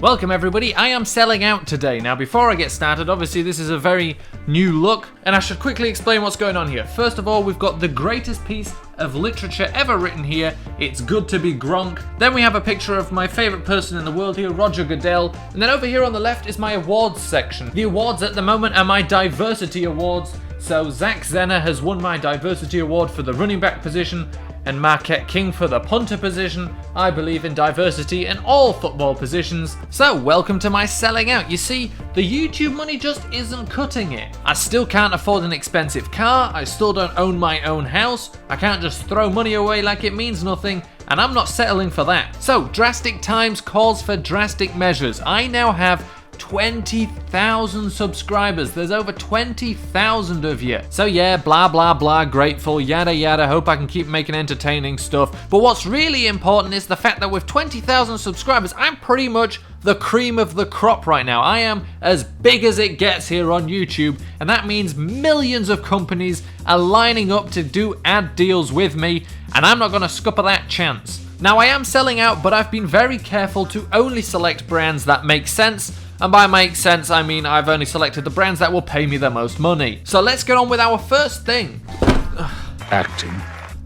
Welcome everybody, I am selling out today. Now before I get started, obviously this is a very new look, and I should quickly explain what's going on here. First of all, we've got the greatest piece of literature ever written here. It's good to be Gronk. Then we have a picture of my favourite person in the world here, Roger Goodell. And then over here on the left is my awards section. The awards at the moment are my diversity awards. So Zach Zenner has won my diversity award for the running back position, and Marquette King for the punter position. I believe in diversity in all football positions. So welcome to my selling out. You see, the YouTube money just isn't cutting it. I still can't afford an expensive car. I still don't own my own house. I can't just throw money away like it means nothing. And I'm not settling for that. So drastic times calls for drastic measures. I now have 20,000 subscribers. There's over 20,000 of you. So yeah, blah blah blah, grateful, yada yada, hope I can keep making entertaining stuff. But what's really important is the fact that with 20,000 subscribers, I'm pretty much the cream of the crop right now. I am as big as it gets here on YouTube, and that means millions of companies are lining up to do ad deals with me, and I'm not gonna scupper that chance. Now I am selling out, but I've been very careful to only select brands that make sense. And by make sense, I mean I've only selected the brands that will pay me the most money. So let's get on with our first thing. Acting.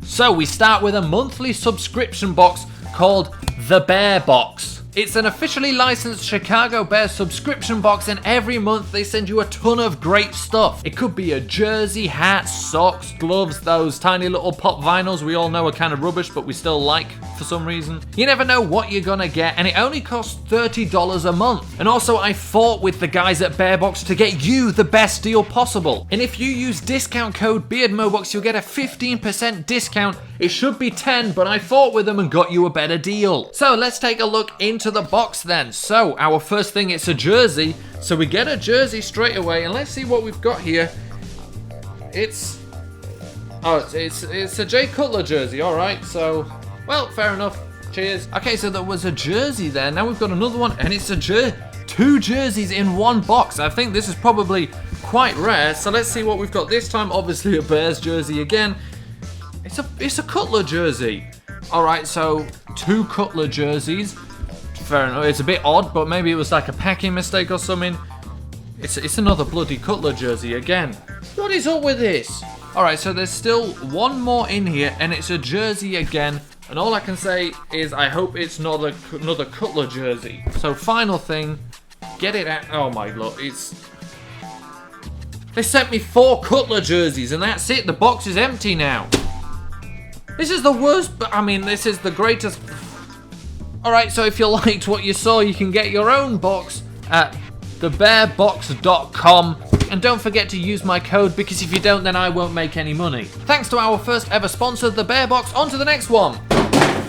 So we start with a monthly subscription box called the Beardmohbox. It's an officially licensed Chicago Bears subscription box, and every month they send you a ton of great stuff. It could be a jersey, hat, socks, gloves, those tiny little pop vinyls we all know are kind of rubbish but we still like for some reason. You never know what you're gonna get, and it only costs $30 a month. And also I fought with the guys at Beardmohbox to get you the best deal possible. And if you use discount code Beardmohbox, you'll get a 15% discount. It should be 10, but I fought with them and got you a better deal. So let's take a look into the box then. So our first thing, it's a jersey. So we get a jersey straight away, and let's see what we've got here. It's a Jay Cutler jersey. All right, so well, fair enough. Cheers. Okay, so there was a jersey there. Now we've got another one, and it's two jerseys in one box. I think this is probably quite rare. So let's see what we've got this time. Obviously a Bears jersey again. It's a Cutler jersey. All right, so two Cutler jerseys. Fair enough. It's a bit odd, but maybe it was like a packing mistake or something. It's another bloody Cutler jersey again. What is up with this? All right, so there's still one more in here, and it's a jersey again. And all I can say is I hope it's not another Cutler jersey. So final thing, get it out. Oh my God, they sent me 4 Cutler jerseys, and that's it. The box is empty now. This is the worst, but I mean, this is the greatest. Alright, so if you liked what you saw, you can get your own box at thebeardmohbox.com. And don't forget to use my code, because if you don't, then I won't make any money. Thanks to our first ever sponsor, the Beardmohbox. On to the next one.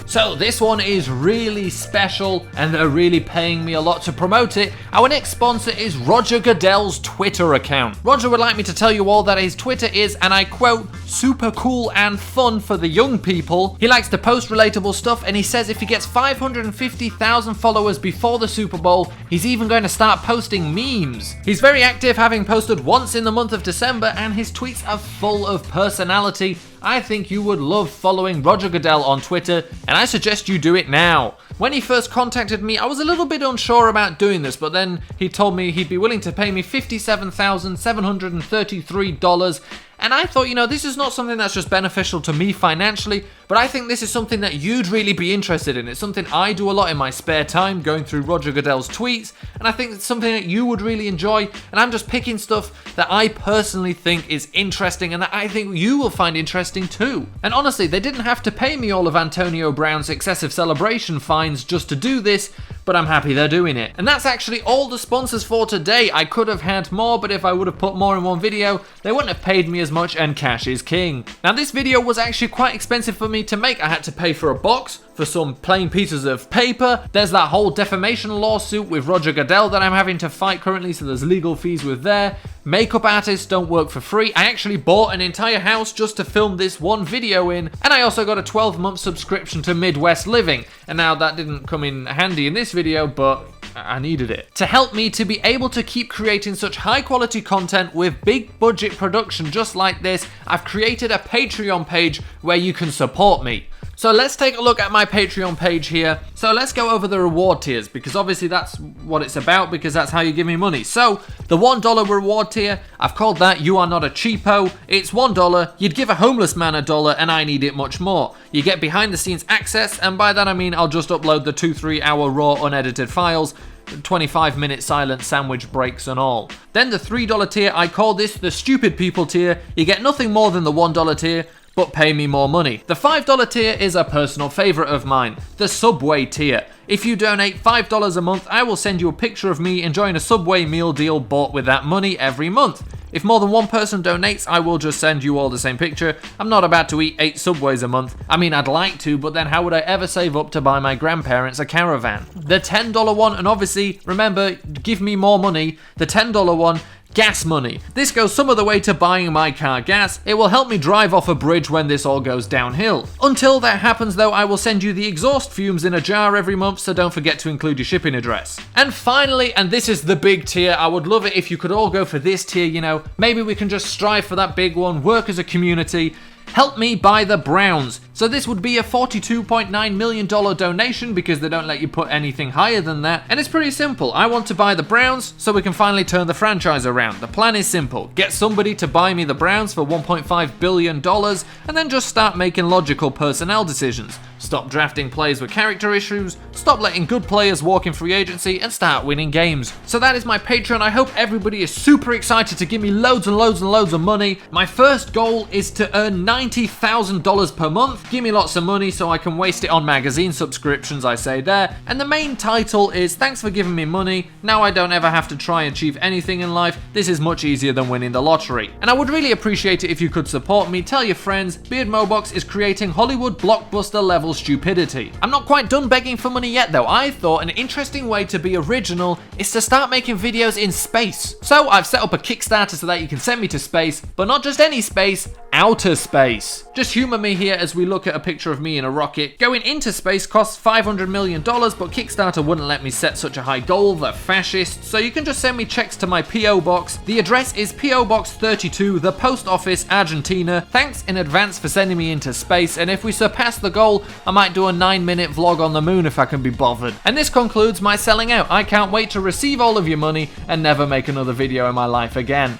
So this one is really special, and they're really paying me a lot to promote it. Our next sponsor is Roger Goodell's Twitter account. Roger would like me to tell you all that his Twitter is, and I quote, super cool and fun for the young people. He likes to post relatable stuff, and he says if he gets 550,000 followers before the Super Bowl, he's even going to start posting memes. He's very active, having posted once in the month of December, and his tweets are full of personality. I think you would love following Roger Goodell on Twitter, and I suggest you do it now. When he first contacted me, I was a little bit unsure about doing this, but then he told me he'd be willing to pay me $57,733. And I thought, you know, this is not something that's just beneficial to me financially, but I think this is something that you'd really be interested in. It's something I do a lot in my spare time, going through Roger Goodell's tweets, and I think it's something that you would really enjoy, and I'm just picking stuff that I personally think is interesting and that I think you will find interesting too. And honestly, they didn't have to pay me all of Antonio Brown's excessive celebration fines just to do this, but I'm happy they're doing it. And that's actually all the sponsors for today. I could have had more, but if I would have put more in one video, they wouldn't have paid me as much, and cash is king. Now this video was actually quite expensive for me to make. I had to pay for a box, for some plain pieces of paper. There's that whole defamation lawsuit with Roger Goodell that I'm having to fight currently, so there's legal fees with there. Makeup artists don't work for free. I actually bought an entire house just to film this one video in, and I also got a 12-month subscription to Midwest Living. And now that didn't come in handy in this video, but I needed it to help me to be able to keep creating such high quality content with big budget production just like this. I've created a Patreon page where you can support me. So let's take a look at my Patreon page here. So let's go over the reward tiers, because obviously that's what it's about, because that's how you give me money. So the $1 reward tier, I've called that You Are Not a Cheapo. It's $1, you'd give a homeless man $1, and I need it much more. You get behind the scenes access, and by that I mean I'll just upload the 2-3 hour raw unedited files, 25-minute silent sandwich breaks and all. Then the $3 tier, I call this the stupid people tier. You get nothing more than the $1 tier, but pay me more money. The $5 tier is a personal favorite of mine, the Subway tier. If you donate $5 a month, I will send you a picture of me enjoying a Subway meal deal bought with that money every month. If more than one person donates, I will just send you all the same picture. I'm not about to eat 8 Subways a month. I mean, I'd like to, but then how would I ever save up to buy my grandparents a caravan? The $10 one, and obviously, remember, give me more money, the $10 one, gas money. This goes some of the way to buying my car gas. It will help me drive off a bridge when this all goes downhill. Until that happens though, I will send you the exhaust fumes in a jar every month, so don't forget to include your shipping address. And finally, and this is the big tier, I would love it if you could all go for this tier, you know, maybe we can just strive for that big one, work as a community. Help me buy the Browns. So this would be a $42.9 million donation, because they don't let you put anything higher than that. And it's pretty simple. I want to buy the Browns so we can finally turn the franchise around. The plan is simple. Get somebody to buy me the Browns for $1.5 billion and then just start making logical personnel decisions. Stop drafting players with character issues, stop letting good players walk in free agency, and start winning games. So that is my Patreon. I hope everybody is super excited to give me loads and loads and loads of money. My first goal is to earn $90,000 per month. Give me lots of money so I can waste it on magazine subscriptions, I say there. And the main title is Thanks for giving me money. Now I don't ever have to try and achieve anything in life. This is much easier than winning the lottery. And I would really appreciate it if you could support me. Tell your friends. Beardmohbox is creating Hollywood blockbuster level stupidity. I'm not quite done begging for money yet though. I thought an interesting way to be original is to start making videos in space. So I've set up a Kickstarter so that you can send me to space, but not just any space, outer space. Just humor me here as we look at a picture of me in a rocket. Going into space costs $500 million, but Kickstarter wouldn't let me set such a high goal, they're fascists, so you can just send me checks to my P.O. Box. The address is P.O. Box 32, the Post Office, Argentina. Thanks in advance for sending me into space, and if we surpass the goal, I might do a 9-minute vlog on the moon if I can be bothered. And this concludes my selling out. I can't wait to receive all of your money and never make another video in my life again.